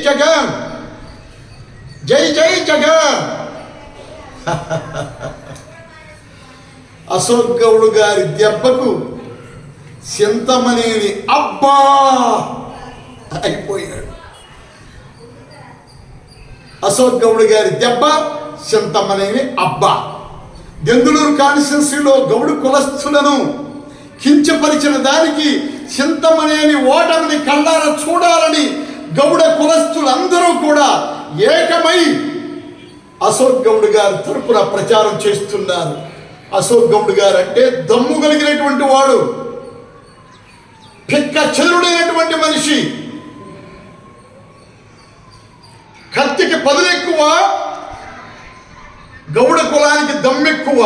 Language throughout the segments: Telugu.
జగన్, జై జై జగన్. అశోక్ గౌడ్ గారి దెబ్బకు చింతమనేని అబ్బా అయిపోయాడు. అశోక్ గౌడ్ గారి దెబ్బ చింతమనేని అబ్బా. దెందులూరు కాన్స్టిట్యున్సీలో గౌడు కులస్తులను కించపరిచిన దానికి చింతమనేని ఓటమిని కళ్ళారా చూడాలని గౌడ కులస్తులందరూ కూడా ఏకమై అశోక్ గౌడ్ గారి తరపున ప్రచారం చేస్తున్నారు. అశోక్ గౌడ్ గారు అంటే దమ్ము కలిగినటువంటి వాడు, పిక్క చెల్లుడైనటువంటి మనిషి. కత్తికి పదులెక్కువ, గౌడ కులానికి దమ్మెక్కువ.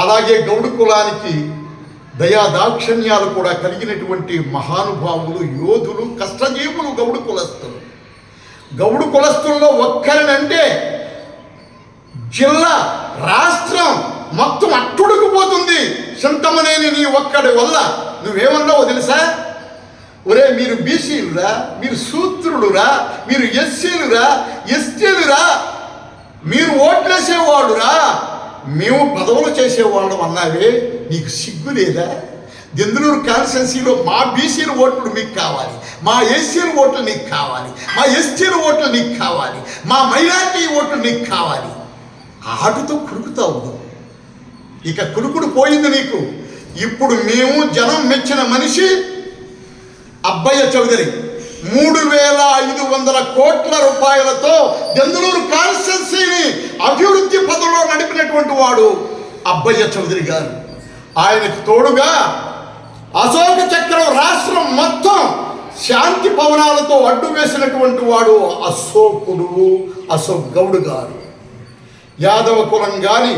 అలాగే గౌడ కులానికి దయాదాక్షిణ్యాలు కూడా కలిగినటువంటి మహానుభావులు, యోధులు, కష్టజీవులు గౌడ కులస్తులు. గౌడ కులస్తుల్లో ఒక్కరినంటే జిల్లా, రాష్ట్రం మొత్తం అట్టుడుకుపోతుంది. చింతమనేని నీ ఒక్కడి వల్ల. నువ్వేమన్నావో తెలుసా? ఒరే, మీరు బీసీలురా, మీరు శూద్రులురా, మీరు ఎస్సీలురా, ఎస్టీలురా, మీరు ఓట్లేసేవాడురా, మేము పదవులు చేసేవాళ్ళం అన్నావే, నీకు సిగ్గు లేదా? దెందులూరు కాన్స్టిట్యున్సీలో మా బీసీల ఓట్లు మీకు కావాలి, మా ఎస్సీల ఓట్లు నీకు కావాలి, మా ఎస్టీల ఓట్లు నీకు కావాలి, మా మైనార్టీ ఓట్లు నీకు కావాలి. ఆటతో కుడుకుతావు. ఇక కుడుకుడు పోయింది నీకు. ఇప్పుడు మేము జనం మెచ్చిన మనిషి అబ్బయ్య చౌదరి. 3,500 కోట్ల రూపాయలతో దెందులూరు కాన్స్టిట్యున్సీని అభివృద్ధి పదంలో నడిపినటువంటి వాడు అబ్బయ్య చౌదరి గారు. ఆయనకు తోడుగా అశోక చక్రం రాష్ట్రం మొత్తం శాంతి పవనాలతో అడ్డు వేసినటువంటి వాడు అశోక్ గౌడ్ గారు. యాదవ కులం కానీ,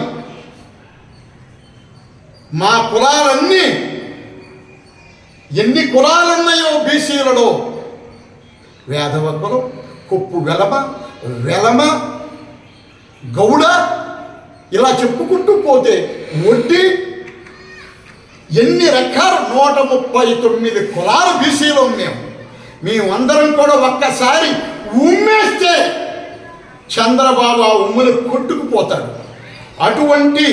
మా కులాలన్నీ ఎన్ని కులాలున్నాయో బీసీలలో, యాదవ కులం, కొప్పు వెలమ, గౌడ, ఇలా చెప్పుకుంటూ పోతే వడ్డీ, ఎన్ని రకాల 139 కులాలు బీసీలో మేమందరం కూడా ఒక్కసారి ఉమ్మేస్తే చంద్రబాబు ఆ ఉమ్మని కొట్టుకుపోతాడు. అటువంటి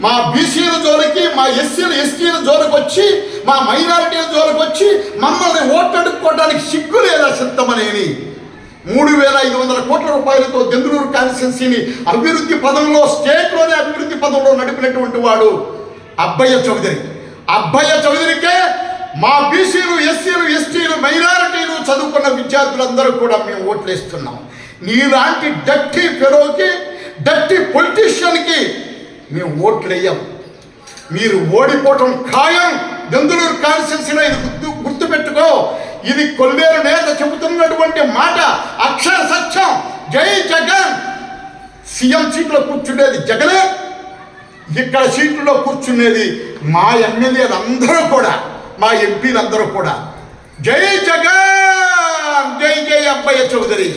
మా బీసీల జోలికి, మా ఎస్సీల ఎస్టీల జోలికి వచ్చి, మా మైనారిటీల జోలికి వచ్చి మమ్మల్ని ఓట్లడుక్కోవడానికి సిగ్గు లేదా? చింతమనేని 3,500 కోట్ల రూపాయలతో దెందులూరు కాన్స్టిట్యున్సీని అభివృద్ధి పదంలో, స్టేట్లోనే అభివృద్ధి పదంలో నడిపినటువంటి వాడు అబ్బయ్య చౌదరి. అబ్బయ్య చౌదరికే మా బీసీలు, ఎస్సీలు, ఎస్టీలు, మైనారిటీలు, చదువుకున్న విద్యార్థులందరూ కూడా మేము ఓట్లేస్తున్నాం. నీలాంటి డట్టి ఫెలోకి, డట్టి పొలిటీషియన్కి మేము ఓట్లు వేయం. మీరు ఓడిపోవటం ఖాయం. దెందులూరు కాన్స్టిట్యున్సీలో ఇది గుర్తుపెట్టుకో. ఇది కొల్లేరు నేత చెబుతున్నటువంటి మాట అక్షర సత్యం. జై జగన్. సీఎం సీట్లో కూర్చునేది జగనే, ఇక్కడ సీట్లలో కూర్చునేది మా ఎమ్మెల్యేలందరూ కూడా, మా ఎంపీలందరూ కూడా. జై జగన్, జై జై అబ్బయ్య చౌదరి.